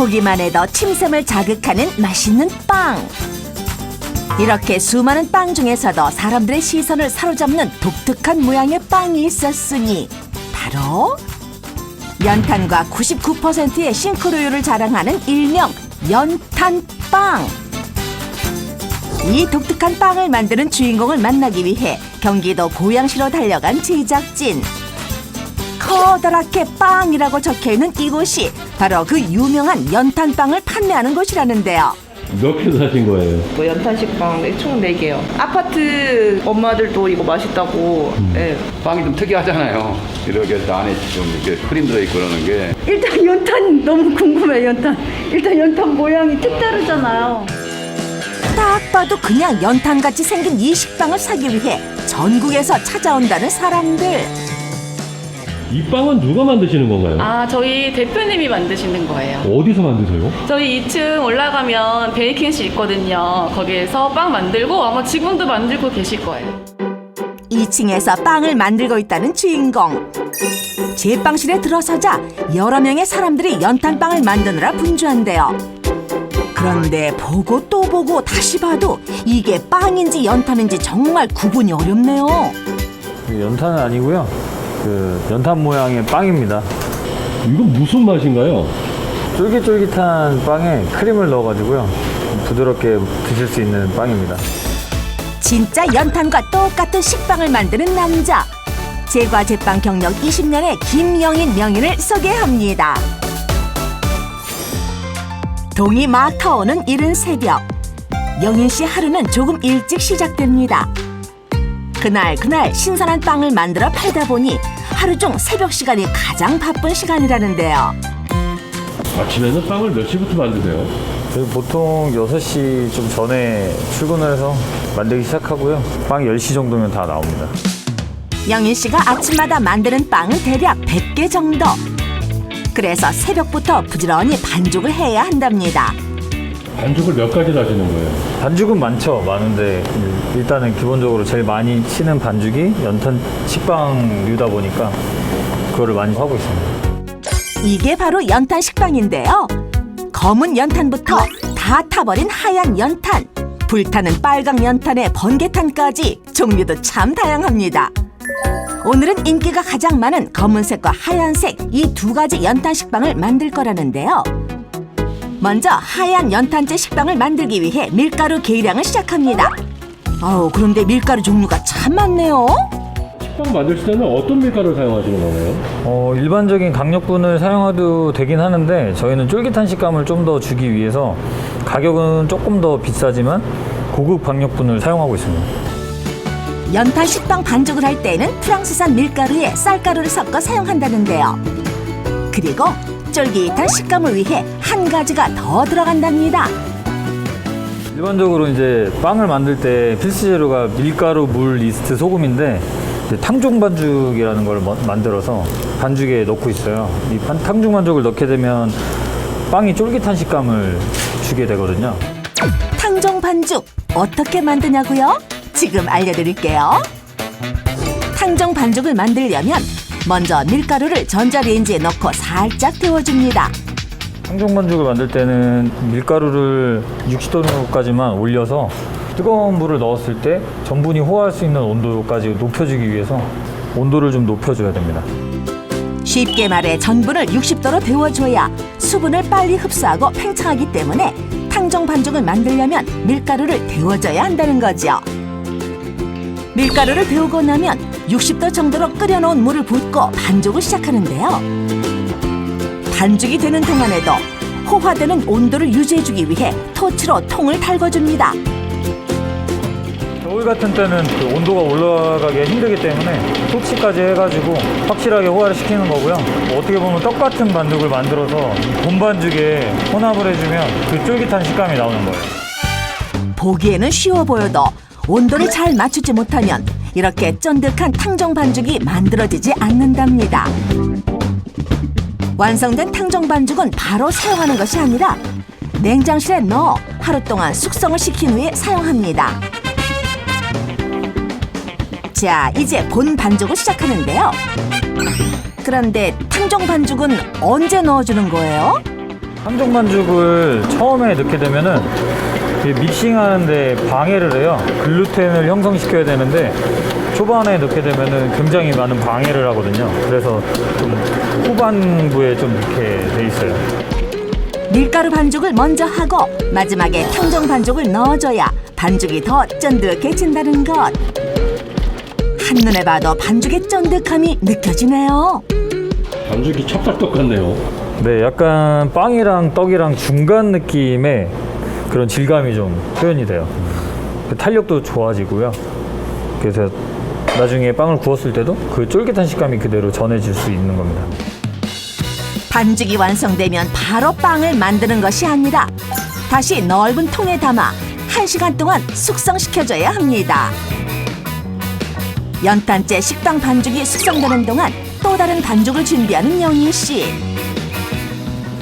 보기만 해도 침샘을 자극하는 맛있는 빵. 이렇게 수많은 빵 중에서도 사람들의 시선을 사로잡는 독특한 모양의 빵이 있었으니 바로 연탄과 99%의 싱크로율을 자랑하는 일명 연탄빵. 이 독특한 빵을 만드는 주인공을 만나기 위해 경기도 고양시로 달려간 제작진. 커다랗게 빵이라고 적혀있는 이곳이 바로 그 유명한 연탄빵을 판매하는 곳이라는데요. 몇 개 사신 거예요? 뭐 연탄식빵 총 4개요. 아파트 엄마들도 이거 맛있다고. 예. 빵이 좀 특이하잖아요. 이렇게 해서 안에 좀 이렇게 크림 들어있고 그러는 게. 일단 연탄 너무 궁금해요. 연탄. 일단 연탄 모양이 특다르잖아요. 딱 봐도 그냥 연탄같이 생긴 이 식빵을 사기 위해 전국에서 찾아온다는 사람들. 이 빵은 누가 만드시는 건가요? 아, 저희 대표님이 만드시는 거예요. 어디서 만드세요? 저희 2층 올라가면 베이킹실 있거든요. 거기에서 빵 만들고 아마 지금도 만들고 계실 거예요. 2층에서 빵을 만들고 있다는 주인공. 제빵실에 들어서자 여러 명의 사람들이 연탄빵을 만드느라 분주한데요. 그런데 보고 또 보고 다시 봐도 이게 빵인지 연탄인지 정말 구분이 어렵네요. 연탄은 아니고요. 연탄 모양의 빵입니다. 이건 무슨 맛인가요? 쫄깃쫄깃한 빵에 크림을 넣어가지고요. 부드럽게 드실 수 있는 빵입니다. 진짜 연탄과 똑같은 식빵을 만드는 남자. 제과 제빵 경력 20년의 김영인 명인을 소개합니다. 동이 막 터오는 이른 새벽. 영인 씨 하루는 조금 일찍 시작됩니다. 그날 신선한 빵을 만들어 팔다 보니 하루 중 새벽 시간이 가장 바쁜 시간이라는데요. 아침에는 빵을 몇 시부터 만드세요? 저희 보통 6시 좀 전에 출근을 해서 만들기 시작하고요. 빵 10시 정도면 다 나옵니다. 영인 씨가 아침마다 만드는 빵은 대략 100개 정도. 그래서 새벽부터 부지런히 반죽을 해야 한답니다. 반죽을 몇 가지 하시는 거예요? 반죽은 많은데 일단은 기본적으로 제일 많이 치는 반죽이 연탄 식빵류다 보니까 그거를 많이 하고 있습니다. 이게 바로 연탄 식빵인데요. 검은 연탄부터 다 타버린 하얀 연탄, 불타는 빨강 연탄에 번개탄까지 종류도 참 다양합니다. 오늘은 인기가 가장 많은 검은색과 하얀색 이 두 가지 연탄 식빵을 만들 거라는데요. 먼저 하얀 연탄재 식빵을 만들기 위해 밀가루 계량을 시작합니다. 그런데 밀가루 종류가 참 많네요. 식빵 만드실 때는 어떤 밀가루를 사용하시는 거예요? 일반적인 강력분을 사용해도 되긴 하는데 저희는 쫄깃한 식감을 좀 더 주기 위해서 가격은 조금 더 비싸지만 고급 강력분을 사용하고 있습니다. 연탄 식빵 반죽을 할 때는 프랑스산 밀가루에 쌀가루를 섞어 사용한다는데요. 그리고 쫄깃한 식감을 위해 한 가지가 더 들어간답니다. 일반적으로 이제 빵을 만들 때 필수 재료가 밀가루, 물, 이스트, 소금인데 탕종 반죽이라는 걸 만들어서 반죽에 넣고 있어요. 이 탕종 반죽을 넣게 되면 빵이 쫄깃한 식감을 주게 되거든요. 탕종 반죽 어떻게 만드냐고요? 지금 알려드릴게요. 탕종 반죽을 만들려면 먼저 밀가루를 전자레인지에 넣고 살짝 데워줍니다. 탕종 반죽을 만들 때는 밀가루를 60도까지만 올려서 뜨거운 물을 넣었을 때 전분이 호화할 수 있는 온도까지 높여주기 위해서 온도를 좀 높여줘야 됩니다. 쉽게 말해 전분을 60도로 데워줘야 수분을 빨리 흡수하고 팽창하기 때문에 탕종 반죽을 만들려면 밀가루를 데워줘야 한다는 거죠. 밀가루를 데우고 나면 60도 정도로 끓여놓은 물을 붓고 반죽을 시작하는데요. 반죽이 되는 동안에도 호화되는 온도를 유지해주기 위해 토치로 통을 달궈줍니다. 겨울 같은 때는 그 온도가 올라가기 힘들기 때문에 토치까지 해가지고 확실하게 호화를 시키는 거고요. 어떻게 보면 똑같은 반죽을 만들어서 본 반죽에 혼합을 해주면 그 쫄깃한 식감이 나오는 거예요. 보기에는 쉬워 보여도 온도를 잘 맞추지 못하면 이렇게 쫀득한 탕종 반죽이 만들어지지 않는답니다. 완성된 탕종 반죽은 바로 사용하는 것이 아니라 냉장실에 넣어 하루 동안 숙성을 시킨 후에 사용합니다. 자, 이제 본 반죽을 시작하는데요. 그런데 탕종 반죽은 언제 넣어주는 거예요? 탕종 반죽을 처음에 넣게 되면은 이게 믹싱하는데 방해를 해요. 글루텐을 형성시켜야 되는데 초반에 넣게 되면은 굉장히 많은 방해를 하거든요. 그래서 좀 후반부에 좀 넣게 돼 있어요. 밀가루 반죽을 먼저 하고 마지막에 탕종 반죽을 넣어줘야 반죽이 더 쫀득해진다는 것. 한눈에 봐도 반죽의 쫀득함이 느껴지네요. 반죽이 찹쌀떡 같네요. 네, 약간 빵이랑 떡이랑 중간 느낌의 그런 질감이 좀 표현이 돼요. 탄력도 좋아지고요. 그래서 나중에 빵을 구웠을 때도 그 쫄깃한 식감이 그대로 전해질 수 있는 겁니다. 반죽이 완성되면 바로 빵을 만드는 것이 아니라 다시 넓은 통에 담아 1시간 동안 숙성시켜줘야 합니다. 연탄재 식빵 반죽이 숙성되는 동안 또 다른 반죽을 준비하는 영희 씨.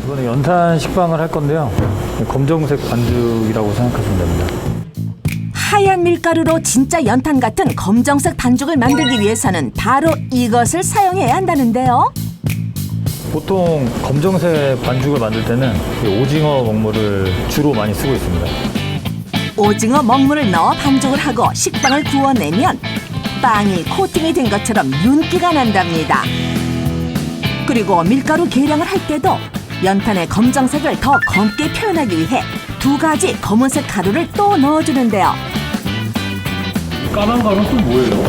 이거는 연탄 식빵을 할 건데요. 검정색 반죽이라고 생각하시면 됩니다. 하얀 밀가루로 진짜 연탄 같은 검정색 반죽을 만들기 위해서는 바로 이것을 사용해야 한다는데요. 보통 검정색 반죽을 만들 때는 이 오징어 먹물을 주로 많이 쓰고 있습니다. 오징어 먹물을 넣어 반죽을 하고 식빵을 구워내면 빵이 코팅이 된 것처럼 윤기가 난답니다. 그리고 밀가루 계량을 할 때도 연탄의 검정색을 더 검게 표현하기 위해 2가지 검은색 가루를 또 넣어주는데요. 까만 가루는 또 뭐예요?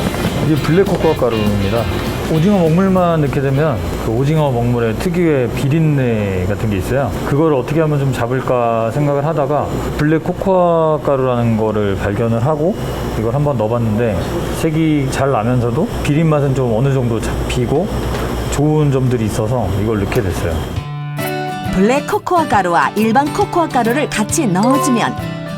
이게 블랙 코코아 가루입니다. 오징어 먹물만 넣게 되면 그 오징어 먹물의 특유의 비린내 같은 게 있어요. 그걸 어떻게 하면 좀 잡을까 생각을 하다가 블랙 코코아 가루라는 거를 발견을 하고 이걸 한번 넣어봤는데 색이 잘 나면서도 비린 맛은 좀 어느 정도 잡히고 좋은 점들이 있어서 이걸 넣게 됐어요. 블랙 코코아 가루와 일반 코코아 가루를 같이 넣어주면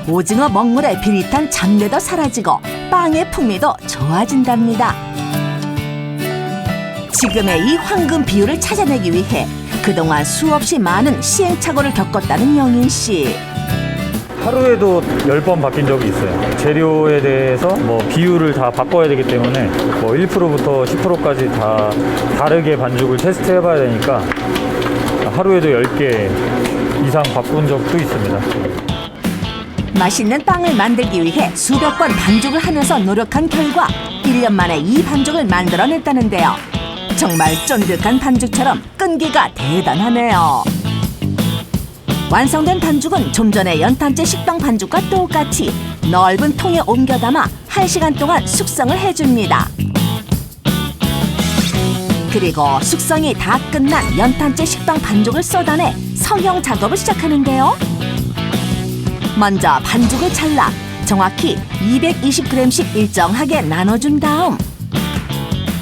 오징어 먹물의 비릿한 잡내도 사라지고 빵의 풍미도 좋아진답니다. 지금의 이 황금 비율을 찾아내기 위해 그동안 수없이 많은 시행착오를 겪었다는 영인 씨. 하루에도 10번 바뀐 적이 있어요. 재료에 대해서 뭐 비율을 다 바꿔야 되기 때문에 뭐 1%부터 10%까지 다 다르게 반죽을 테스트 해봐야 되니까 하루에도 10개 이상 바꾼 적도 있습니다. 맛있는 빵을 만들기 위해 수백 번 반죽을 하면서 노력한 결과 1년 만에 이 반죽을 만들어냈다는데요. 정말 쫀득한 반죽처럼 끈기가 대단하네요. 완성된 반죽은 좀 전에 연탄재 식빵 반죽과 똑같이 넓은 통에 옮겨 담아 1시간 동안 숙성을 해줍니다. 그리고 숙성이 다 끝난 연탄재 식빵 반죽을 쏟아내 성형 작업을 시작하는데요. 먼저 반죽을 잘라 정확히 220g씩 일정하게 나눠준 다음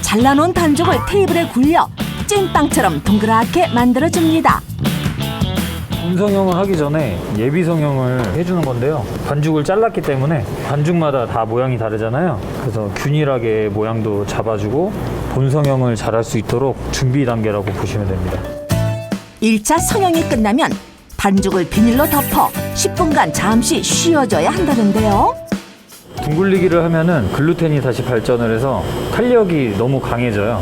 잘라놓은 반죽을 테이블에 굴려 찐빵처럼 동그랗게 만들어줍니다. 본성형을 하기 전에 예비 성형을 해주는 건데요. 반죽을 잘랐기 때문에 반죽마다 다 모양이 다르잖아요. 그래서 균일하게 모양도 잡아주고 본성형을 잘할 수 있도록 준비 단계라고 보시면 됩니다. 1차 성형이 끝나면 반죽을 비닐로 덮어 10분간 잠시 쉬어줘야 한다는데요. 둥글리기를 하면은 글루텐이 다시 발전을 해서 탄력이 너무 강해져요.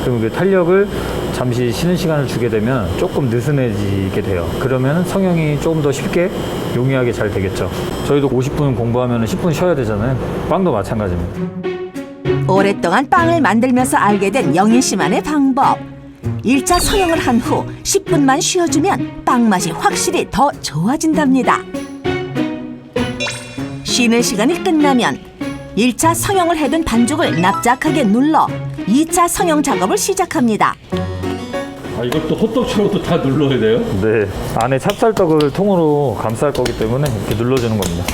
그럼 그 탄력을 잠시 쉬는 시간을 주게 되면 조금 느슨해지게 돼요. 그러면 성형이 조금 더 쉽게 용이하게 잘 되겠죠. 저희도 50분 공부하면 10분 쉬어야 되잖아요. 빵도 마찬가지입니다. 오랫동안 빵을 만들면서 알게 된 영인 씨만의 방법. 1차 성형을 한 후 10분만 쉬어주면 빵 맛이 확실히 더 좋아진답니다. 쉬는 시간이 끝나면 1차 성형을 해둔 반죽을 납작하게 눌러 2차 성형 작업을 시작합니다. 아, 이걸 또 호떡처럼 또 다 눌러야 돼요? 네, 안에 찹쌀떡을 통으로 감쌀 거기 때문에 이렇게 눌러주는 겁니다.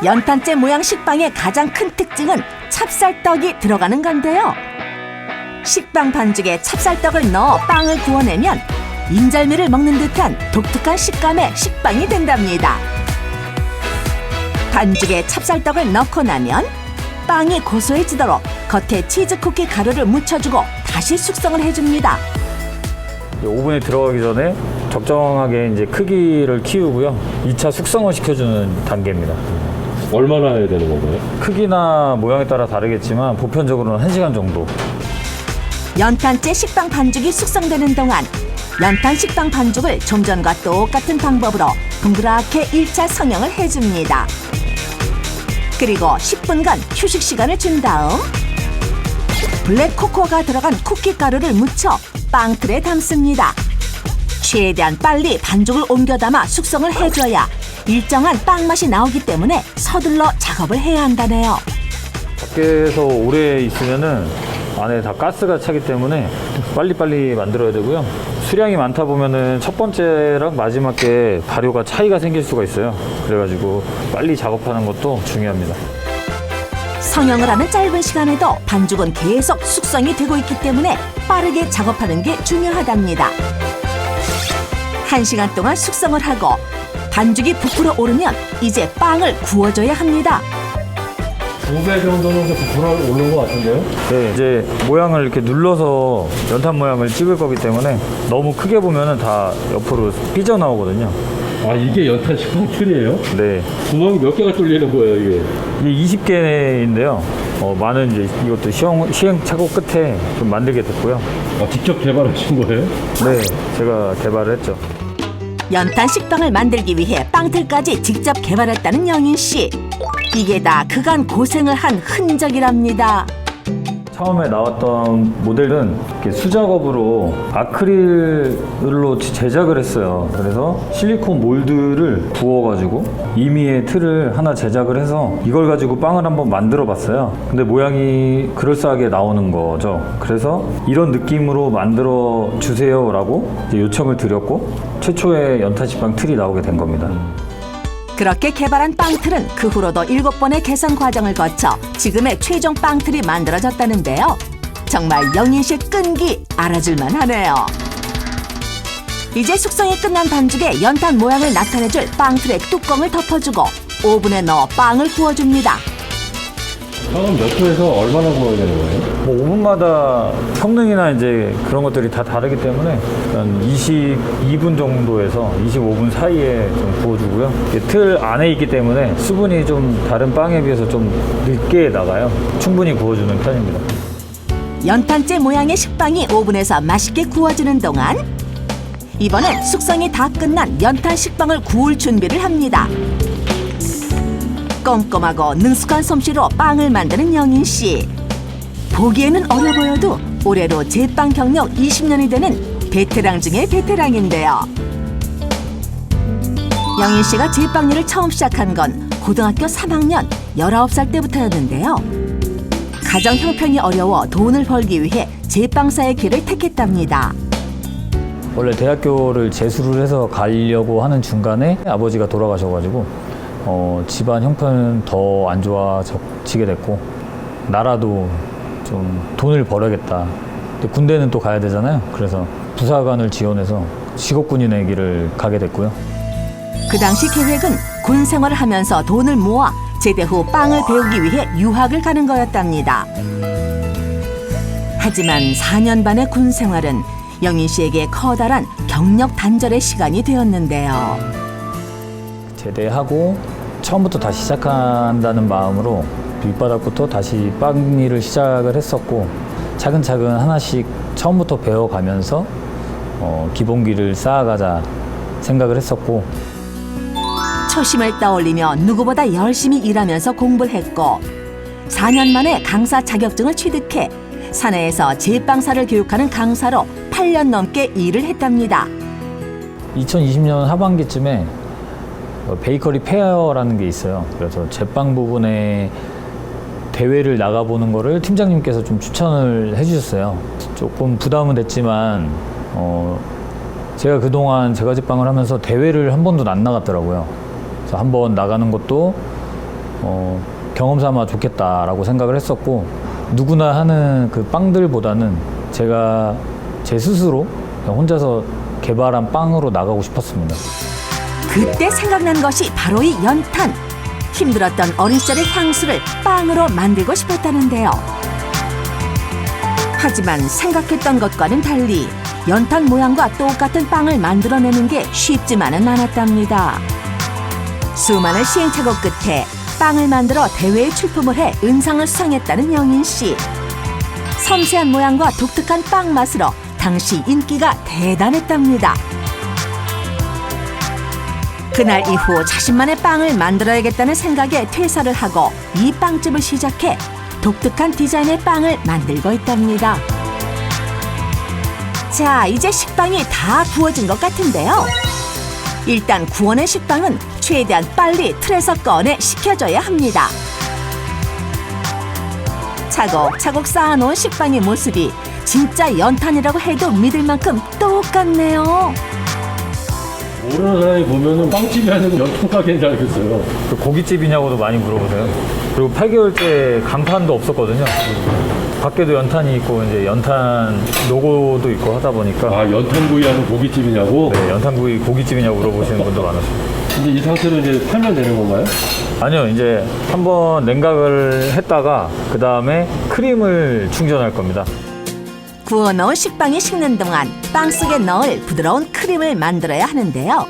연탄재 모양 식빵의 가장 큰 특징은 찹쌀떡이 들어가는 건데요. 식빵 반죽에 찹쌀떡을 넣어 빵을 구워내면 인절미를 먹는 듯한 독특한 식감의 식빵이 된답니다. 반죽에 찹쌀떡을 넣고 나면 빵이 고소해지도록 겉에 치즈쿠키 가루를 묻혀주고 다시 숙성을 해줍니다. 오븐에 들어가기 전에 적정하게 이제 크기를 키우고요. 2차 숙성을 시켜주는 단계입니다. 얼마나 해야 되는 건가요? 크기나 모양에 따라 다르겠지만 보편적으로는 1시간 정도. 연탄재 식빵 반죽이 숙성되는 동안 연탄 식빵 반죽을 좀 전과 똑같은 방법으로 동그랗게 1차 성형을 해줍니다. 그리고 10분간 휴식 시간을 준 다음 블랙 코코아가 들어간 쿠키 가루를 묻혀 빵틀에 담습니다. 최대한 빨리 반죽을 옮겨 담아 숙성을 해줘야 일정한 빵 맛이 나오기 때문에 서둘러 작업을 해야 한다네요. 밖에서 오래 있으면은 안에 다 가스가 차기 때문에 빨리빨리 만들어야 되고요. 수량이 많다 보면은 첫 번째랑 마지막 게 발효가 차이가 생길 수가 있어요. 그래가지고 빨리 작업하는 것도 중요합니다. 성형을 하는 짧은 시간에도 반죽은 계속 숙성이 되고 있기 때문에 빠르게 작업하는 게 중요하답니다. 1시간 동안 숙성을 하고 반죽이 부풀어 오르면 이제 빵을 구워줘야 합니다. 2배 정도는 부풀어 오른 것 같은데요? 네, 이제 모양을 이렇게 눌러서 연탄 모양을 찍을 거기 때문에 너무 크게 보면은 다 옆으로 삐져나오거든요. 아, 이게 연탄 식빵 틀이에요? 네. 구멍이 몇 개가 뚫리는 거예요, 이게? 이게 20개인데요. 많은 이제 이것도 시행착오 끝에 좀 만들게 됐고요. 아, 직접 개발하신 거예요? 네, 제가 개발을 했죠. 연탄 식빵을 만들기 위해 빵틀까지 직접 개발했다는 영인 씨. 이게 다 그간 고생을 한 흔적이랍니다. 처음에 나왔던 모델은 이렇게 수작업으로 아크릴로 제작을 했어요. 그래서 실리콘 몰드를 부어가지고 임의의 틀을 하나 제작을 해서 이걸 가지고 빵을 한번 만들어 봤어요. 근데 모양이 그럴싸하게 나오는 거죠. 그래서 이런 느낌으로 만들어 주세요 라고 이제 요청을 드렸고 최초의 연탄식빵 틀이 나오게 된 겁니다. 그렇게 개발한 빵틀은 그 후로도 7번의 개선 과정을 거쳐 지금의 최종 빵틀이 만들어졌다는데요. 정말 영인 씨의 끈기 알아줄만 하네요. 이제 숙성이 끝난 반죽에 연탄 모양을 나타내줄 빵틀의 뚜껑을 덮어주고 오븐에 넣어 빵을 구워줍니다. 처음 몇 도에서 얼마나 구워야 되는 거예요? 뭐 오븐마다 성능이나 이제 그런 것들이 다 다르기 때문에 한 22분 정도에서 25분 사이에 좀 구워주고요. 이게 틀 안에 있기 때문에 수분이 좀 다른 빵에 비해서 좀 늦게 나가요. 충분히 구워주는 편입니다. 연탄재 모양의 식빵이 오븐에서 맛있게 구워지는 동안 이번엔 숙성이 다 끝난 연탄 식빵을 구울 준비를 합니다. 꼼꼼하고 능숙한 솜씨로 빵을 만드는 영인 씨. 보기에는 어려 보여도 올해로 제빵 경력 20년이 되는 베테랑 중의 베테랑인데요. 영인 씨가 제빵 일을 처음 시작한 건 고등학교 3학년 19살 때부터였는데요. 가정 형편이 어려워 돈을 벌기 위해 제빵사의 길을 택했답니다. 원래 대학교를 재수를 해서 가려고 하는 중간에 아버지가 돌아가셔가지고 집안 형편은 더 안 좋아지게 됐고 나라도 좀 돈을 벌어야겠다. 근데 군대는 또 가야 되잖아요. 그래서 부사관을 지원해서 직업군인의 길을 가게 됐고요. 그 당시 계획은 군 생활을 하면서 돈을 모아 제대 후 빵을 배우기 위해 유학을 가는 거였답니다. 하지만 4년 반의 군 생활은 영인 씨에게 커다란 경력 단절의 시간이 되었는데요. 제대하고 처음부터 다시 시작한다는 마음으로 밑바닥부터 다시 빵 일을 시작을 했었고 차근차근 하나씩 처음부터 배워가면서 기본기를 쌓아가자 생각을 했었고 초심을 떠올리며 누구보다 열심히 일하면서 공부를 했고 4년 만에 강사 자격증을 취득해 사내에서 제빵사를 교육하는 강사로 8년 넘게 일을 했답니다. 2020년 하반기쯤에 베이커리 페어라는 게 있어요. 그래서 제빵 부분에 대회를 나가보는 거를 팀장님께서 좀 추천을 해주셨어요. 조금 부담은 됐지만 제가 그동안 제과 제빵을 하면서 대회를 한 번도 안 나갔더라고요. 그래서 한번 나가는 것도 경험 삼아 좋겠다라고 생각을 했었고 누구나 하는 그 빵들보다는 제가 제 스스로 혼자서 개발한 빵으로 나가고 싶었습니다. 그때 생각난 것이 바로 이 연탄. 힘들었던 어린 시절의 향수를 빵으로 만들고 싶었다는데요. 하지만 생각했던 것과는 달리 연탄 모양과 똑같은 빵을 만들어내는 게 쉽지만은 않았답니다. 수많은 시행착오 끝에 빵을 만들어 대회에 출품을 해 은상을 수상했다는 영인 씨. 섬세한 모양과 독특한 빵 맛으로 당시 인기가 대단했답니다. 그날 이후 자신만의 빵을 만들어야겠다는 생각에 퇴사를 하고 이 빵집을 시작해 독특한 디자인의 빵을 만들고 있답니다. 자, 이제 식빵이 다 구워진 것 같은데요. 일단 구워낸 식빵은 최대한 빨리 틀에서 꺼내 식혀줘야 합니다. 차곡차곡 쌓아놓은 식빵의 모습이 진짜 연탄이라고 해도 믿을 만큼 똑같네요. 모르는 사람이 보면은 빵집이 아니고 연탄 가게인 줄 알겠어요. 그 고깃집이냐고도 많이 물어보세요. 그리고 8개월째 간판도 없었거든요. 밖에도 연탄이 있고 이제 연탄 로고도 있고 하다 보니까 아, 연탄구이하는 고깃집이냐고? 네, 연탄구이 고깃집이냐고 물어보시는 분도 많았어요. 근데 이 상태로 이제 팔면 되는 건가요? 아니요, 이제 한번 냉각을 했다가 그 다음에 크림을 충전할 겁니다. 구워놓은 식빵이 식는 동안 빵 속에 넣을 부드러운 크림을 만들어야 하는데요.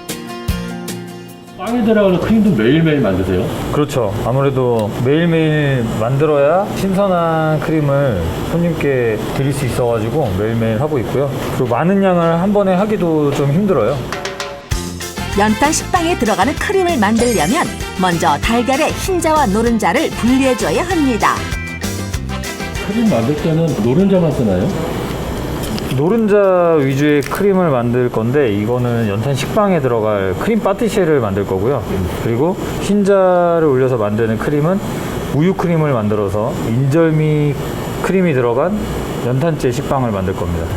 빵에 들어가는 크림도 매일매일 만드세요? 그렇죠. 아무래도 매일매일 만들어야 신선한 크림을 손님께 드릴 수 있어가지고 매일매일 하고 있고요. 그리고 많은 양을 한 번에 하기도 좀 힘들어요. 연탄 식빵에 들어가는 크림을 만들려면 먼저 달걀의 흰자와 노른자를 분리해줘야 합니다. 크림 만들 때는 노른자만 쓰나요? 노른자 위주의 크림을 만들 건데 이거는 연탄 식빵에 들어갈 크림 파티시에를 만들 거고요. 그리고 흰자를 올려서 만드는 크림은 우유 크림을 만들어서 인절미 크림이 들어간 연탄재 식빵을 만들 겁니다.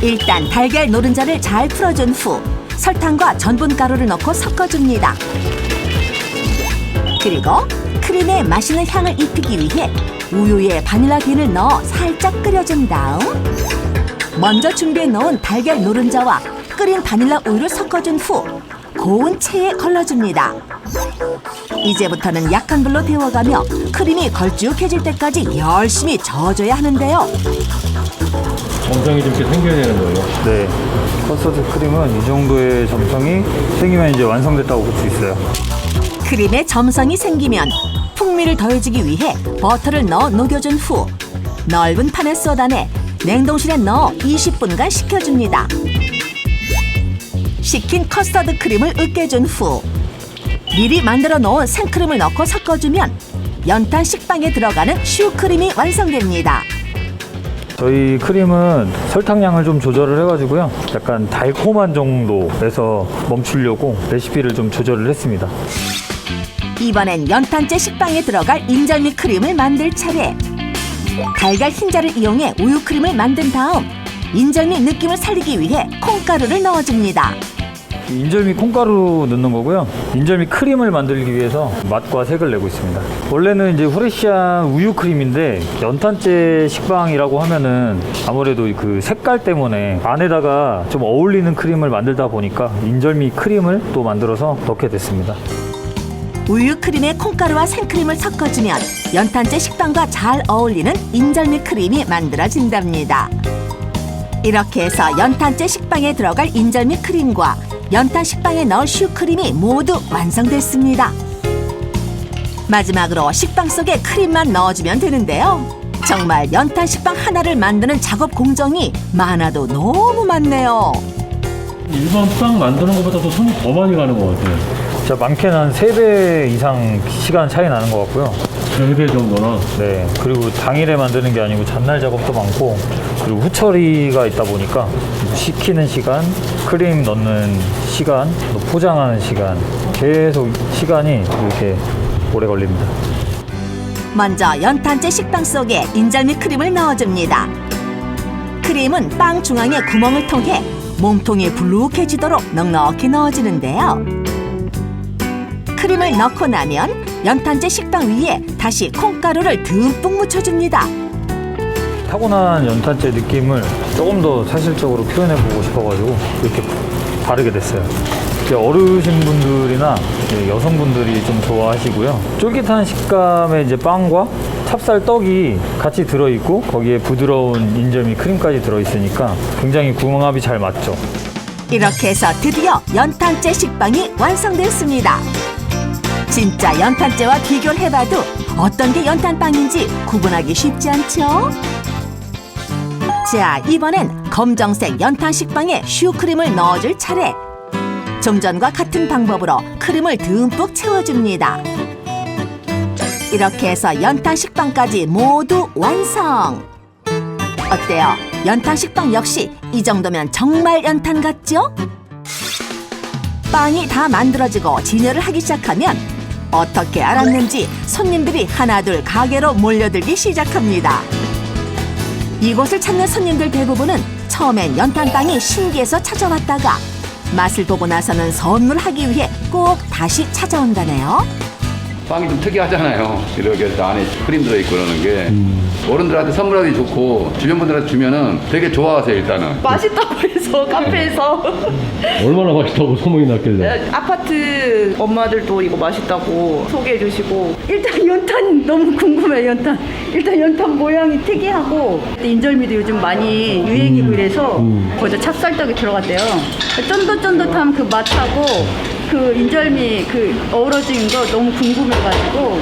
일단 달걀 노른자를 잘 풀어준 후 설탕과 전분가루를 넣고 섞어줍니다. 그리고 크림에 맛있는 향을 입히기 위해 우유에 바닐라 빈을 넣어 살짝 끓여준 다음 먼저 준비해 놓은 달걀 노른자와 끓인 바닐라 우유를 섞어준 후 고운 체에 걸러줍니다. 이제부터는 약한 불로 데워가며 크림이 걸쭉해질 때까지 열심히 저어줘야 하는데요. 점성이 좀 이렇게 생겨야 되는 거예요. 네, 커스터드 크림은 이 정도의 점성이 생기면 이제 완성됐다고 볼 수 있어요. 크림에 점성이 생기면 풍미를 더해주기 위해 버터를 넣어 녹여준 후 넓은 판에 쏟아내 냉동실에 넣어 20분간 식혀줍니다. 식힌 커스터드 크림을 으깨준 후 미리 만들어 놓은 생크림을 넣고 섞어주면 연탄 식빵에 들어가는 슈크림이 완성됩니다. 저희 크림은 설탕량을 좀 조절을 해가지고요. 약간 달콤한 정도에서 멈추려고 레시피를 좀 조절을 했습니다. 이번엔 연탄재 식빵에 들어갈 인절미 크림을 만들 차례. 달걀 흰자를 이용해 우유 크림을 만든 다음 인절미 느낌을 살리기 위해 콩가루를 넣어줍니다. 인절미 콩가루 넣는 거고요. 인절미 크림을 만들기 위해서 맛과 색을 내고 있습니다. 원래는 이제 후레쉬한 우유 크림인데 연탄재 식빵이라고 하면은 아무래도 그 색깔 때문에 안에다가 좀 어울리는 크림을 만들다 보니까 인절미 크림을 또 만들어서 넣게 됐습니다. 우유 크림에 콩가루와 생크림을 섞어주면 연탄재 식빵과 잘 어울리는 인절미 크림이 만들어진답니다. 이렇게 해서 연탄재 식빵에 들어갈 인절미 크림과 연탄 식빵에 넣을 슈크림이 모두 완성됐습니다. 마지막으로 식빵 속에 크림만 넣어주면 되는데요. 정말 연탄 식빵 하나를 만드는 작업 공정이 많아도 너무 많네요. 일반 빵 만드는 것보다도 손이 더 많이 가는 것 같아요. 진짜 많게는 한 3배 이상 시간 차이 나는 것 같고요. 3배 정도나. 네, 그리고 당일에 만드는 게 아니고 전날 작업도 많고 그리고 후처리가 있다 보니까 식히는 시간, 크림 넣는 시간, 또 포장하는 시간 계속 시간이 이렇게 오래 걸립니다. 먼저 연탄재 식빵 속에 인절미 크림을 넣어줍니다. 크림은 빵 중앙에 구멍을 통해 몸통이 불룩해지도록 넉넉히 넣어주는데요. 크림을 넣고 나면 연탄재 식빵 위에 다시 콩가루를 듬뿍 묻혀줍니다. 타고난 연탄재 느낌을 조금 더 사실적으로 표현해보고 싶어가지고 이렇게 바르게 됐어요. 어르신분들이나 여성분들이 좀 좋아하시고요. 쫄깃한 식감의 이제 빵과 찹쌀 떡이 같이 들어있고 거기에 부드러운 인절미 크림까지 들어있으니까 굉장히 궁합이 잘 맞죠. 이렇게 해서 드디어 연탄재 식빵이 완성됐습니다. 진짜 연탄재와 비교를 해봐도 어떤 게 연탄빵인지 구분하기 쉽지 않죠? 자, 이번엔 검정색 연탄 식빵에 슈크림을 넣어줄 차례. 좀 전과 같은 방법으로 크림을 듬뿍 채워줍니다. 이렇게 해서 연탄 식빵까지 모두 완성! 어때요? 연탄 식빵 역시 이 정도면 정말 연탄 같죠? 빵이 다 만들어지고 진열을 하기 시작하면 어떻게 알았는지 손님들이 하나둘 가게로 몰려들기 시작합니다. 이곳을 찾는 손님들 대부분은 처음엔 연탄빵이 신기해서 찾아왔다가 맛을 보고 나서는 선물하기 위해 꼭 다시 찾아온다네요. 빵이 좀 특이하잖아요. 이렇게 안에 크림 들어있고 그러는 게 어른들한테 선물하기 좋고 주변 분들한테 주면은 되게 좋아하세요. 일단은 맛있다고 해서 카페에서 얼마나 맛있다고 소문이 났길래. 아파트 엄마들도 이거 맛있다고 소개해 주시고 일단 연탄 너무 궁금해요. 연탄. 일단 연탄 모양이 특이하고 인절미도 요즘 많이 유행이고 이래서 거기다 찹쌀떡이 들어갔대요. 쫀득쫀득한 그 맛하고 그 인절미 그 어우러진 거 너무 궁금해가지고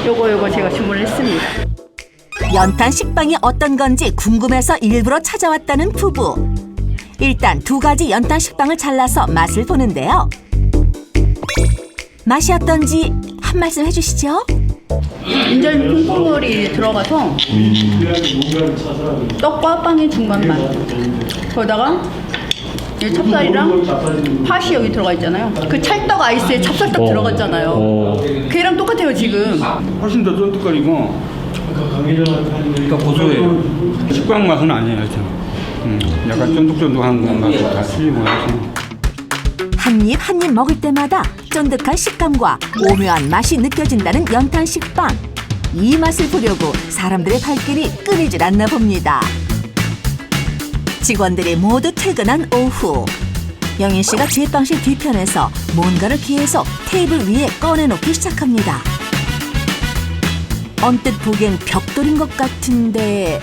요거 제가 주문을 했습니다. 연탄 식빵이 어떤 건지 궁금해서 일부러 찾아왔다는 부부. 일단 두 가지 연탄 식빵을 잘라서 맛을 보는데요. 맛이 어떤지 한 말씀 해주시죠. 인절미 콩국물이 들어가서 떡과 빵의 중간 맛. 거기다가 이 찹쌀이랑 팥이 여기 들어가 있잖아요. 그 찰떡 아이스에 찹쌀떡 들어갔잖아요. 걔랑 똑같아요 지금. 훨씬 더 쫀득거리고 더 고소해요. 식빵 맛은 아니에요. 약간 쫀득쫀득한 맛이 다 틀리고 해서. 한 입 한 입 먹을 때마다 쫀득한 식감과 오묘한 맛이 느껴진다는 연탄 식빵. 이 맛을 보려고 사람들의 발길이 끊이질 않나 봅니다. 직원들이 모두 퇴근한 오후, 영인 씨가 제빵실 뒤편에서 뭔가를 계속 테이블 위에 꺼내놓기 시작합니다. 언뜻 보기엔 벽돌인 것 같은데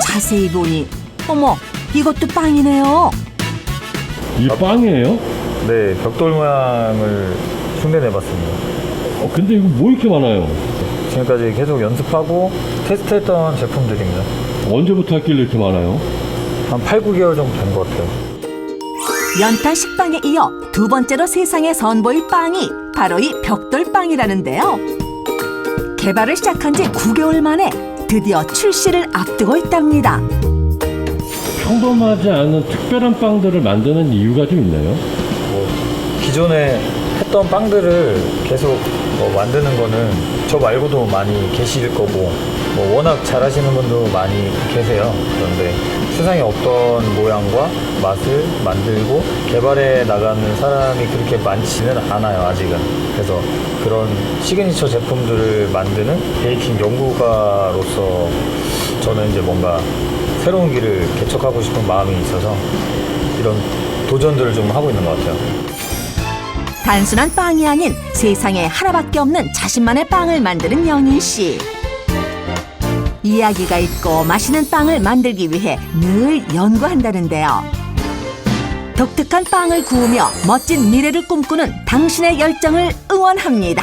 자세히 보니 어머, 이것도 빵이네요. 이 빵이에요? 네, 벽돌 모양을 흉내내봤습니다. 근데 이거 뭐 이렇게 많아요? 지금까지 계속 연습하고 테스트했던 제품들입니다. 언제부터 했길래 이렇게 많아요? 한 8, 9개월 정도 된 것 같아요. 연탄 식빵에 이어 두 번째로 세상에 선보일 빵이 바로 이 벽돌빵이라는데요. 개발을 시작한 지 9개월 만에 드디어 출시를 앞두고 있답니다. 평범하지 않은 특별한 빵들을 만드는 이유가 좀 있나요? 기존에 했던 빵들을 계속 만드는 거는 저 말고도 많이 계실 거고 워낙 잘하시는 분도 많이 계세요. 그런데 세상에 없던 모양과 맛을 만들고 개발해 나가는 사람이 그렇게 많지는 않아요, 아직은. 그래서 그런 시그니처 제품들을 만드는 베이킹 연구가로서 저는 이제 뭔가 새로운 길을 개척하고 싶은 마음이 있어서 이런 도전들을 좀 하고 있는 것 같아요. 단순한 빵이 아닌 세상에 하나밖에 없는 자신만의 빵을 만드는 영인 씨. 이야기가 있고 맛있는 빵을 만들기 위해 늘 연구한다는데요. 독특한 빵을 구우며 멋진 미래를 꿈꾸는 당신의 열정을 응원합니다.